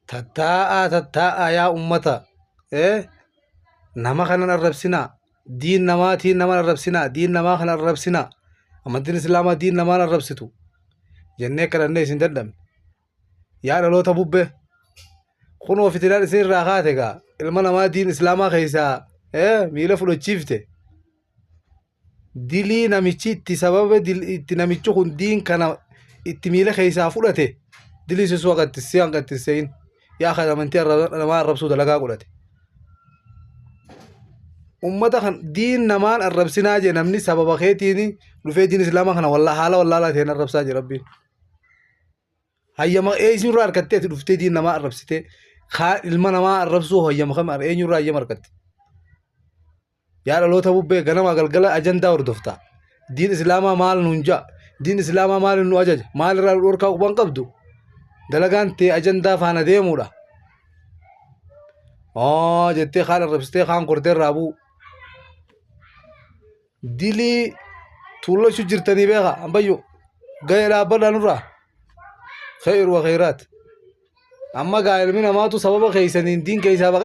tattaa'a yaa ummata nama kanan arrabsinaa diin namaatiin nama arrabsinaa diin namaa kana arrabsinaa amantiin islaamaa diin namaan arrabsitu jennee kadhannee isin dadhabne yaa dhaloota bubbee kunoo fitinaan isin irraa kaate gaa ilma namaa diin islaamaa keessaa miila fudhachiifte dilii namichi itti sababa itti namichi kun diin kana itti miila keessaa fudhate dilii sisuu aqattisee hanqattiseeyin yaa kan amantii namaa arrabsuu dalagaa godhate ummata kan diin namaan arrabsinaa jee namni sababa keetiini dhufee diin islaamaa kana haala wallaalaa ta'een arrabsaa jee rabbiin hayyama eenyurraa harkattee ati dhuftee diin namaa arrabsitee ilma namaa arrabsuu hayyama kam eenyurraa hayyama harkatte yaa dhaloota bubbee ganama galgala ajandaa hordofta diin islaamaa maal nuun ja'a diin islaamaa maal nu ajaja maal irraa dhorkaa quban qabdu dalagaan tee ajandaa faana deemuudha jettee kaan arrabsitee kaan kortee irraa bu'u dilii tuullachuu jirtanii beeka ambayyo ga'ee dhaabbadhaa nurraa khayr wa khayraat amma gaa ilmi namaatu sababa keeysaniin diin keeysaa